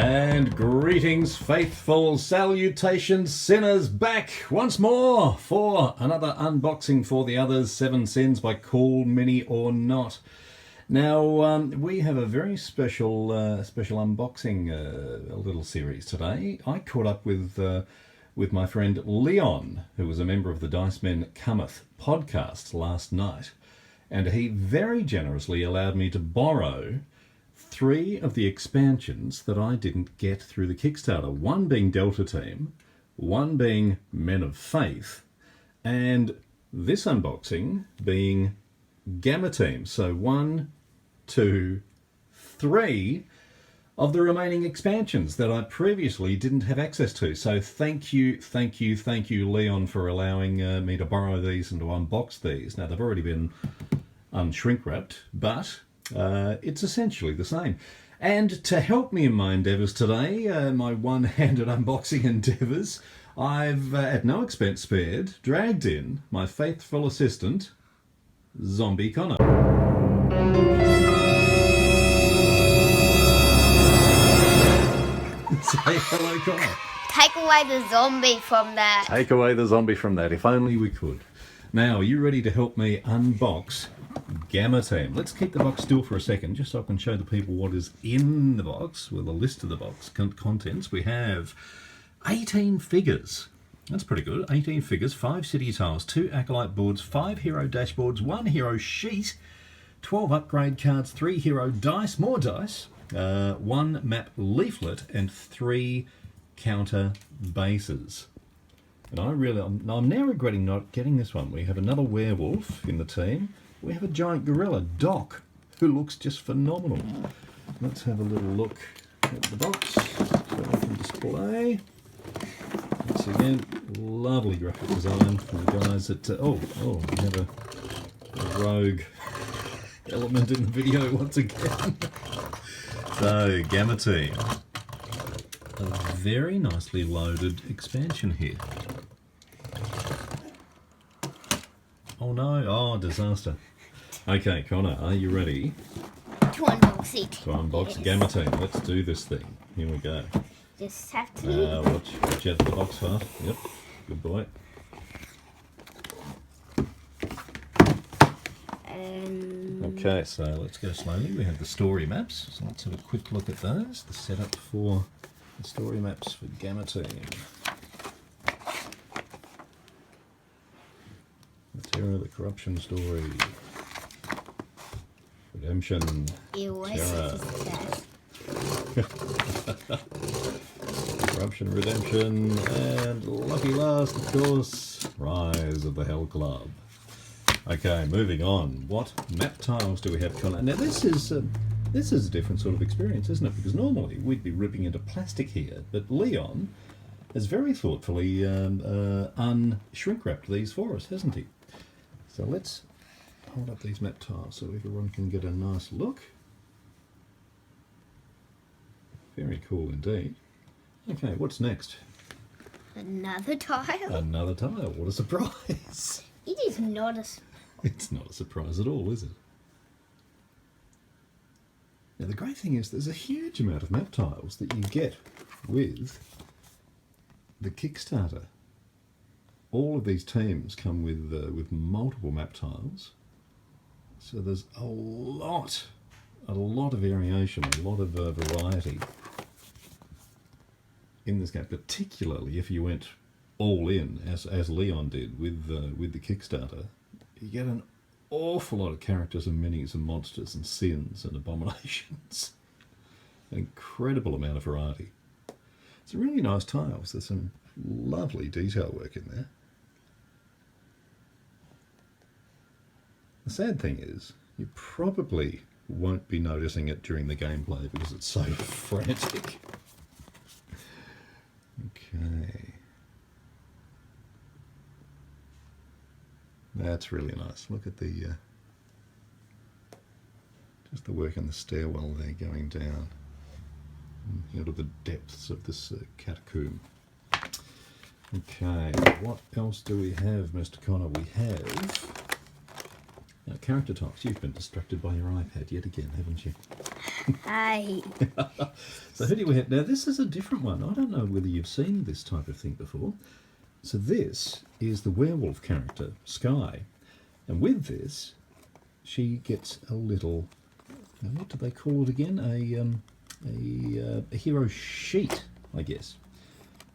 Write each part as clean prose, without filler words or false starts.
And greetings, faithful salutations, sinners, back once more for another unboxing for the others, 7 Sins by Cool Mini or Not. Now, we have a very special unboxing little series today. I caught up with my friend Leon, who was a member of the Diceman Cometh podcast last night, and he very generously allowed me to borrow 3 of the expansions that I didn't get through the Kickstarter. One being Delta Team, one being Men of Faith, and this unboxing being Gamma Team. So 1, 2, 3 of the remaining expansions that I previously didn't have access to. So thank you, Leon, for allowing me to borrow these and to unbox these. Now, they've already been unshrink wrapped, but it's essentially the same. And to help me in my endeavours today, my one-handed unboxing endeavours, I've, at no expense spared, dragged in my faithful assistant, Zombie Connor. Say hello, Connor. Take away the zombie from that. Take away the zombie from that, if only we could. Now, are you ready to help me unbox Gamma Team? Let's keep the box still for a second, just so I can show the people what is in the box, with a list of the box contents. We have 18 figures. That's pretty good. 18 figures, 5 city tiles, 2 acolyte boards, 5 hero dashboards, 1 hero sheet, 12 upgrade cards, 3 hero dice, more dice, 1 map leaflet, and 3 counter bases. And I'm now regretting not getting this one. We have another werewolf in the team. We have a giant gorilla, Doc, who looks just phenomenal. Let's have a little look at the box so I can display. Once again, lovely graphic design from the guys at... we have a rogue element in the video once again. So, Gamma Team. A very nicely loaded expansion here. Oh no, oh disaster. Okay, Connor, are you ready? To unbox it. To unbox yes. Gamma Team. Let's do this thing. Here we go. Just have to... Watch out for the box fast. Yep, good boy. Okay, so let's go slowly. We have the story maps, so let's have a quick look at those. The setup for the story maps for Gamma Team. The Terror, the Corruption story. Redemption. Terror. Corruption, Redemption, and lucky last, of course, Rise of the Hell Club. Okay, moving on. What map tiles do we have, Connor? Now this is a different sort of experience, isn't it? Because normally we'd be ripping into plastic here, but Leon has very thoughtfully unshrink wrapped these for us, hasn't he? So let's hold up these map tiles so everyone can get a nice look. Very cool indeed. Okay, what's next? Another tile? Another tile. What a surprise. It is not a surprise. It's not a surprise at all, is it? Now the great thing is there's a huge amount of map tiles that you get with the Kickstarter. All of these teams come with multiple map tiles, so there's a lot of variation, a lot of variety in this game, particularly if you went all in, as Leon did with the Kickstarter. You get an awful lot of characters and minis and monsters and sins and abominations. An incredible amount of variety. It's really nice tiles. There's some lovely detail work in there. The sad thing is, you probably won't be noticing it during the gameplay because it's so frantic. Okay. That's really nice. Look at the just the work in the stairwell there going down into the depths of this catacomb. Okay, what else do we have, Mr. Connor? We have Now, character types. You've been distracted by your iPad yet again, haven't you? Hi. So who do we have? Now, this is a different one. I don't know whether you've seen this type of thing before. So this is the werewolf character, Sky. And with this, she gets a little, what do they call it again? A hero sheet, I guess,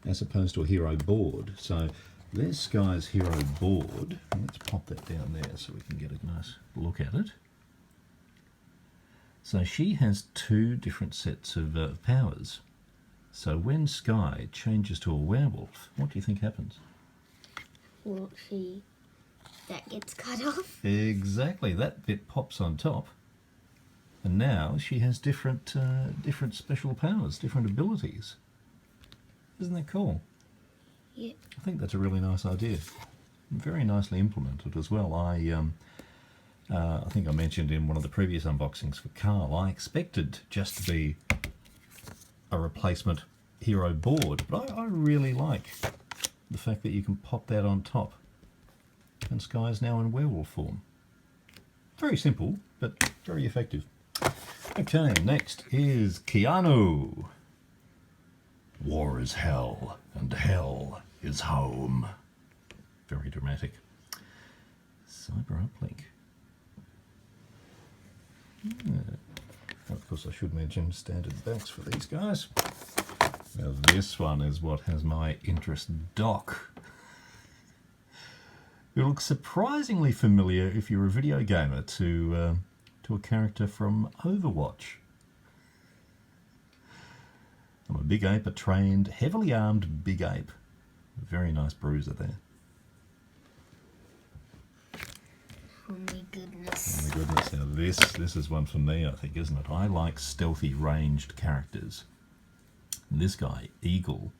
as opposed to a hero board. So there's Sky's hero board. Let's pop that down there so we can get a nice look at it. So she has two different sets of powers. So when Sky changes to a werewolf, what do you think happens? Well, that gets cut off. Exactly, that bit pops on top. And now she has different special powers, different abilities. Isn't that cool? Yeah. I think that's a really nice idea. Very nicely implemented as well. I think I mentioned in one of the previous unboxings for Carl, I expected just to be a replacement hero board, but I really like the fact that you can pop that on top. And Sky is now in werewolf form. Very simple, but very effective. Okay, next is Keanu. War is hell, and hell is home. Very dramatic. Cyber uplink. Of course, I should mention standard backs for these guys. Now, this one is what has my interest. Doc. It looks surprisingly familiar if you're a video gamer to a character from Overwatch. I'm a big ape, a trained, heavily armed big ape. Very nice bruiser there. Oh my goodness. Oh my goodness, now this is one for me, I think, isn't it? I like stealthy ranged characters. And this guy, Eagle,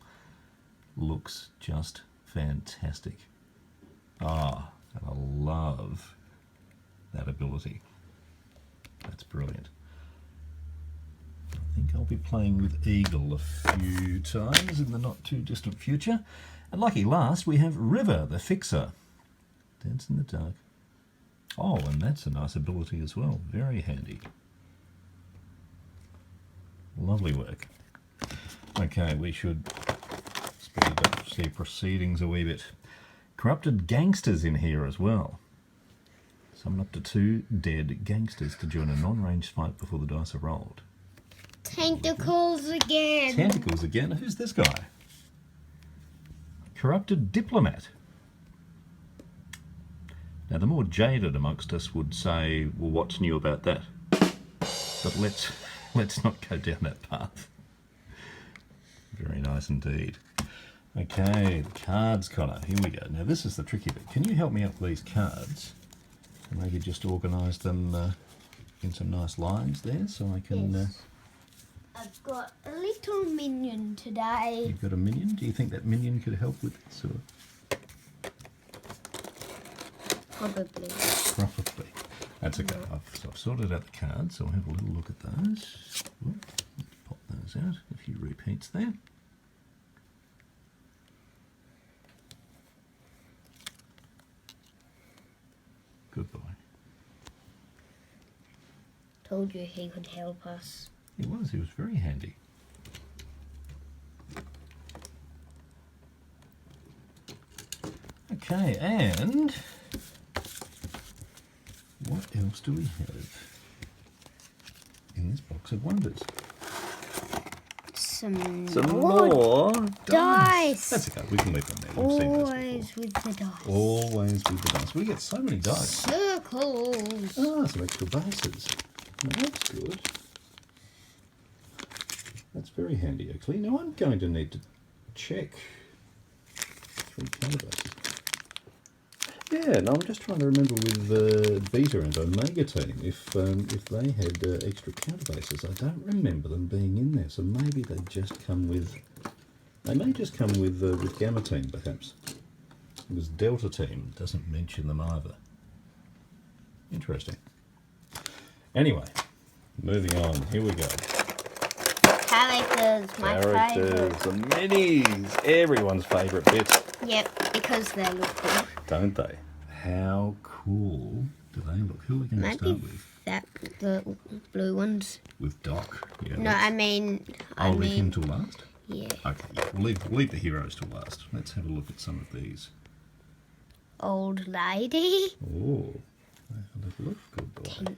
looks just fantastic. Ah, and I love that ability. That's brilliant. I think I'll be playing with Eagle a few times in the not too distant future. And lucky last, we have River, the Fixer. Dance in the dark. Oh, and that's a nice ability as well. Very handy. Lovely work. Okay, we should speed up, see proceedings a wee bit. Corrupted gangsters in here as well. Summon up to 2 dead gangsters to join a non-ranged fight before the dice are rolled. Tentacles again. Tentacles again? Who's this guy? Corrupted diplomat. Now, the more jaded amongst us would say, well, what's new about that? But let's not go down that path. Very nice indeed. Okay, the cards, Connor. Here we go. Now, this is the tricky bit. Can you help me out with these cards? And maybe just organise them in some nice lines there so I can... Yes. I've got a little minion today. You've got a minion? Do you think that minion could help with this? Or? Probably. Probably. That's okay. I've sorted out the cards, so I'll have a little look at those. Ooh, let's pop those out. A few repeats there. Good boy. Told you he could help us. He was very handy. Okay, and what else do we have in this box of wonders? Some more dice. That's okay, we can leave them there. We've seen those Always before. with the dice. Always with the dice. We get so many dice. Circles. Ah, some extra bases. Now, that's good. That's very handy, actually. Now, I'm going to need to check 3 counter bases. Yeah, no, I'm just trying to remember with Beta and Omega Team if they had extra counter bases. I don't remember them being in there, so maybe they just come with. They may just come with Gamma Team, perhaps. Because Delta Team doesn't mention them either. Interesting. Anyway, moving on. Here we go. Characters, my favourite. The minis, everyone's favourite bit. Yep, because they look cool. Don't they? How cool do they look? Who are we going to start with? That the blue ones. With Doc. Yeah. No, I mean. Leave him till last? Yeah. Okay, yeah. We'll leave the heroes till last. Let's have a look at some of these. Old lady. Oh, have a look. Good boy.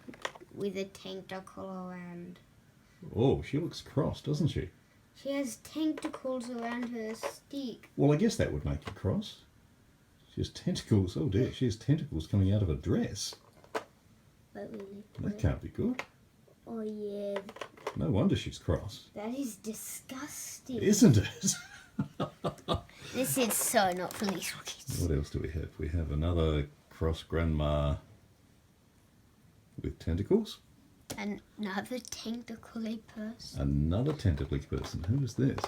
With a tentacle around. Oh, she looks cross, doesn't she? She has tentacles around her stick. Well, I guess that would make you cross. She has tentacles. Oh dear, she has tentacles coming out of a dress. That can't be good. Oh yeah. No wonder she's cross. That is disgusting. Isn't it? This is so not for little kids. What else do we have? We have another cross grandma with tentacles. Another tentacly person. Another tentacly person. Who is this?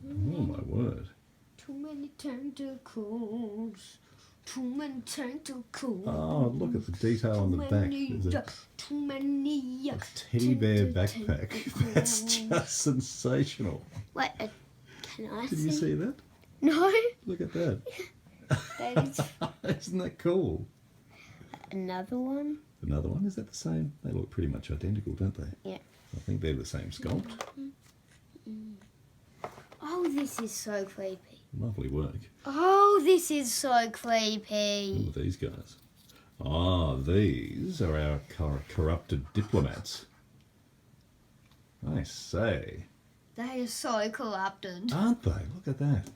Oh my word. Too many tentacles. Too many tentacles. Oh, look at the detail on the back. There's Too many. a teddy bear backpack. That's just sensational. What? Can I Did you see that? No. Look at that. That is Isn't that cool? another one. Another one? Is that the same? They look pretty much identical, don't they? Yeah. I think they're the same sculpt. Oh, this is so creepy. Lovely work. Oh, this is so Who creepy. are these guys? Ah, these are our corrupted diplomats. I say. They are so corrupted. Aren't they? Look at that.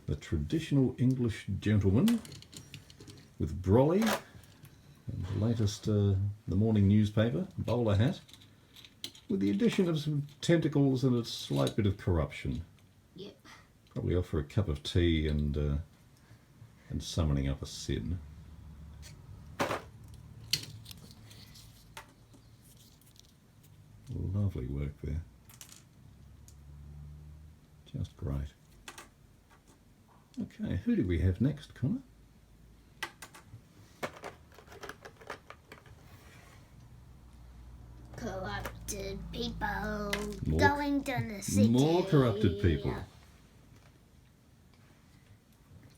The traditional English gentleman with brolly and the latest the morning newspaper, bowler hat, with the addition of some tentacles and a slight bit of corruption. Yep. Probably off for a cup of tea and summoning up a sin. Lovely work there. Just great. Okay, who do we have next, Connor? Corrupted people More- going down the city. More corrupted people.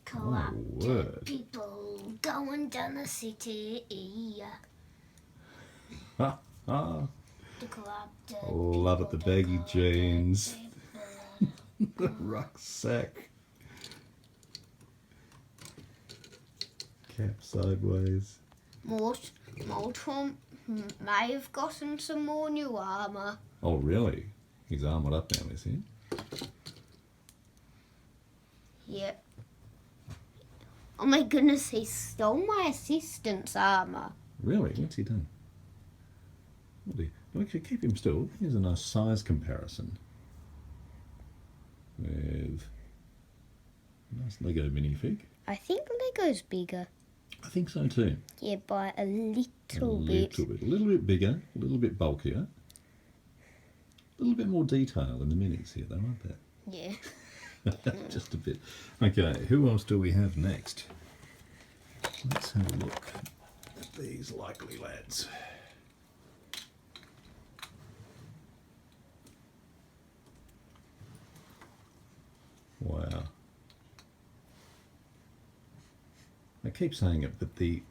Corrupted word. people going down the city. Ha ha! The corrupted Love it, the people, baggy corrupted jeans, people. the rucksack, cap sideways. Molton may have gotten some more new armour. Oh really? He's armoured up now, is he? Yep. Oh my goodness, he stole my assistant's armour. Really? What's he done? Look, keep him still. Here's a nice size comparison with a nice Lego minifig. I think Lego's bigger. I think so too. Yeah, by a little bit. A little bit bigger, a little bit bulkier. A little bit more detail in the minis here though, aren't there? Yeah. Just a bit. Okay, who else do we have next? Let's have a look at these likely lads. Wow. I keep saying it, but the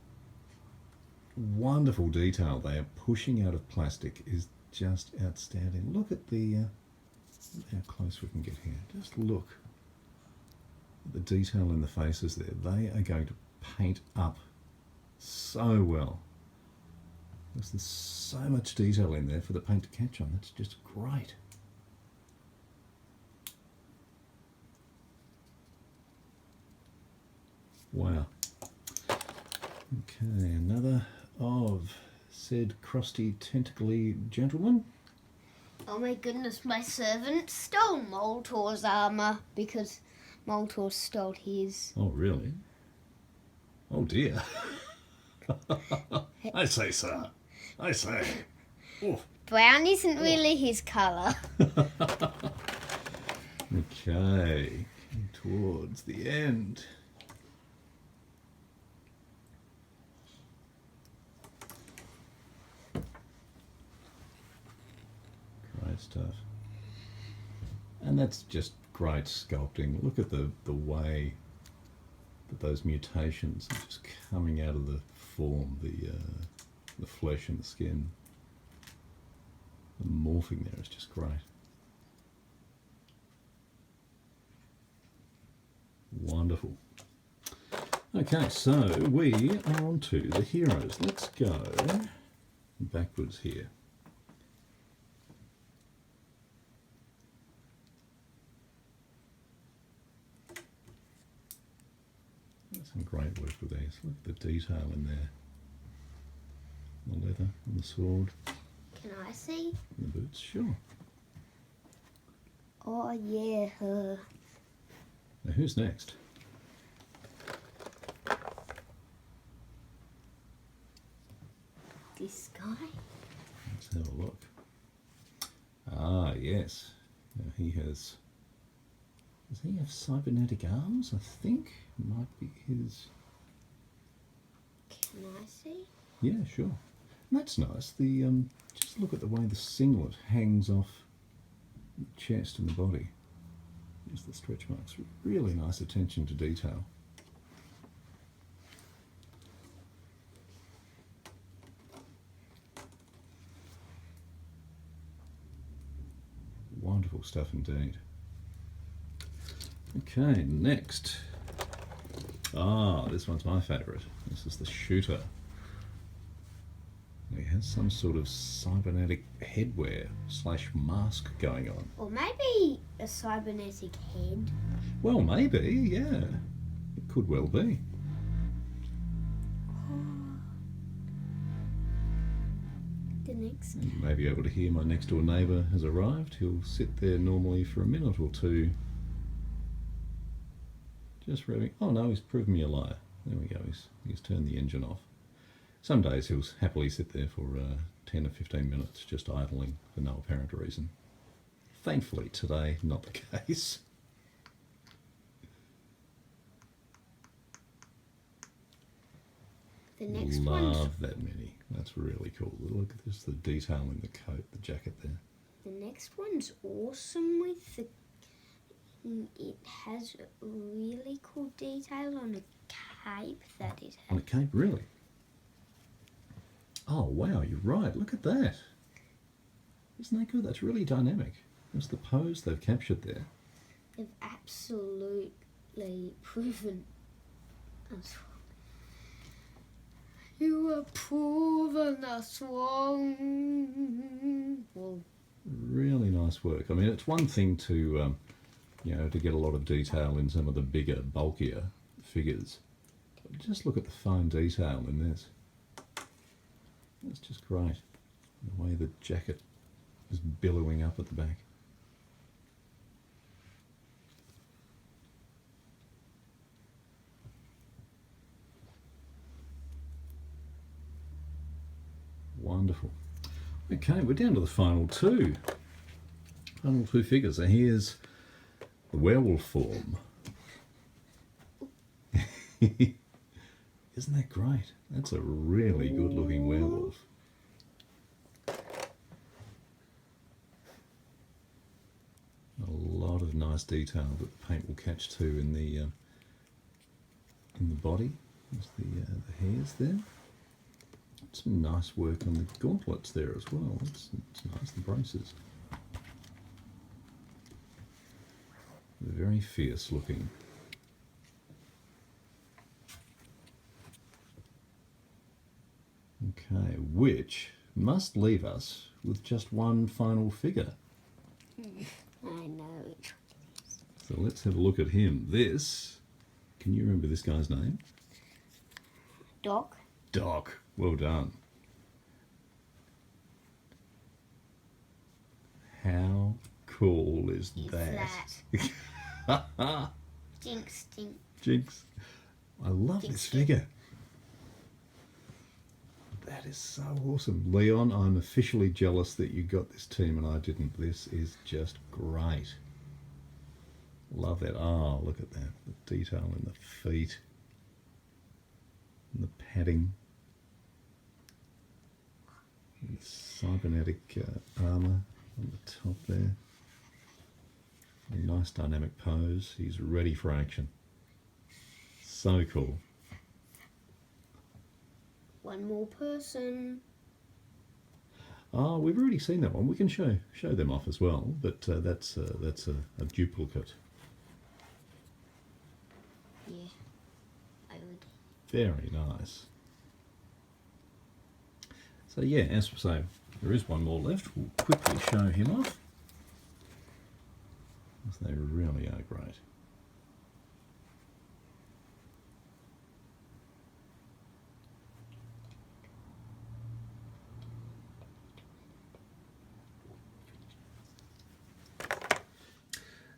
wonderful detail they are pushing out of plastic is just outstanding. Look at the how close we can get here. Just look at the detail in the faces there. They are going to paint up so well. There's so much detail in there for the paint to catch on. That's just great. Wow. Okay, another of said crusty, tentacly gentleman. Oh my goodness, my servant stole Moltor's armour because Moltor stole his. Oh, really? Oh, dear. I say, sir. I say. Oof. Brown isn't really his colour. Okay, towards the end. Great stuff. And that's just great sculpting. Look at the way But those mutations are just coming out of the form, the flesh and the skin. The morphing there is just great. Wonderful. Okay, so we are on to the heroes. Let's go backwards here. That's some great work with these. Look at the detail in there. The leather and the sword. Can I see? And the boots, sure. Oh yeah, her. Now who's next? This guy? Let's have a look. Ah, yes. Now he has... Does he have cybernetic arms? I think might be his... Can I see? Yeah, sure. That's nice. The just look at the way the singlet hangs off the chest and the body. There's the stretch marks. Really nice attention to detail. Wonderful stuff indeed. Okay, next. Ah, this one's my favourite. This is the shooter. He has some sort of cybernetic headwear / mask going on. Or maybe a cybernetic head. Well, maybe, yeah. It could well be. The next You may be able to hear my next door neighbour has arrived. He'll sit there normally for a minute or two. Just revving. Oh no, he's proven me a liar. There we go, he's turned the engine off. Some days he'll happily sit there for 10 or 15 minutes just idling for no apparent reason. Thankfully today, not the case. The next Love that mini. That's really cool. Look at this, the detail in the coat, the jacket there. The next one's awesome with the... It has really cool detail on a cape that it has. On a cape, really? Oh wow, you're right. Look at that. Isn't that good? That's really dynamic. That's the pose they've captured there. They've absolutely proven us wrong. You have proven us wrong. Well, Really nice work. I mean, it's one thing to, to get a lot of detail in some of the bigger, bulkier figures. But just look at the fine detail in this. That's just great. The way the jacket is billowing up at the back. Wonderful. Okay, we're down to the final two. Final two figures. So here's the werewolf form. Isn't that great? That's a really good looking werewolf. A lot of nice detail that the paint will catch too in the body. There's the hairs there. Some nice work on the gauntlets there as well. It's nice, the braces. They're very fierce looking. Okay, which must leave us with just one final figure. I know which one it is. So let's have a look at him. This, can you remember this guy's name? Doc. Doc. Well done. How cool is that? Jinx, jinx. Jinx. I love Jinx, this figure. That is so awesome. Leon, I'm officially jealous that you got this team and I didn't. This is just great. Love that. Oh, look at that. The detail in the feet. And the padding. And the cybernetic armour on the top there. A nice dynamic pose. He's ready for action. So cool. One more person. Oh, we've already seen that one. We can show them off as well, but that's a duplicate. Yeah, I would. Very nice. So yeah, as so there is one more left. We'll quickly show him off. They really are great.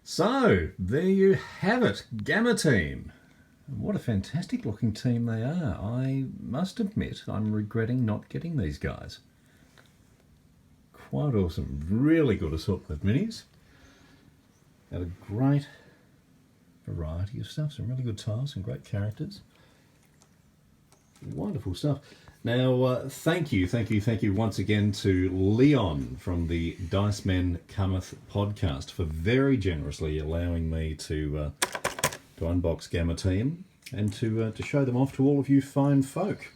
So, there you have it, Gamma Team. What a fantastic looking team they are. I must admit, I'm regretting not getting these guys. Quite awesome. Really good assortment of minis. Had a great variety of stuff. Some really good tiles, some great characters. Wonderful stuff. Now, thank you once again to Leon from the Diceman Cometh podcast for very generously allowing me to unbox Gamma Team and to show them off to all of you fine folk.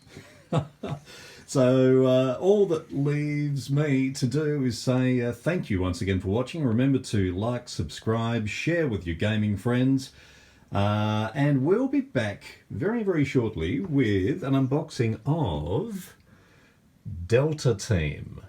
So all that leaves me to do is say thank you once again for watching. Remember to like, subscribe, share with your gaming friends. And we'll be back very, very shortly with an unboxing of Delta Team.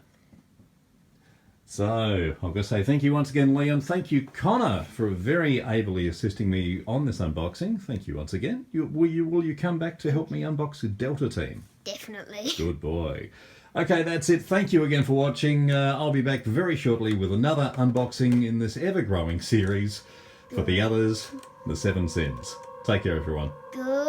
So I'm going to say thank you once again, Leon. Thank you, Connor, for very ably assisting me on this unboxing. Thank you once again. Will you come back to help me unbox the Delta Team? Definitely. Good boy. Okay, that's it. Thank you again for watching. I'll be back very shortly with another unboxing in this ever-growing series for the others, the Seven Sins. Take care, everyone. Good.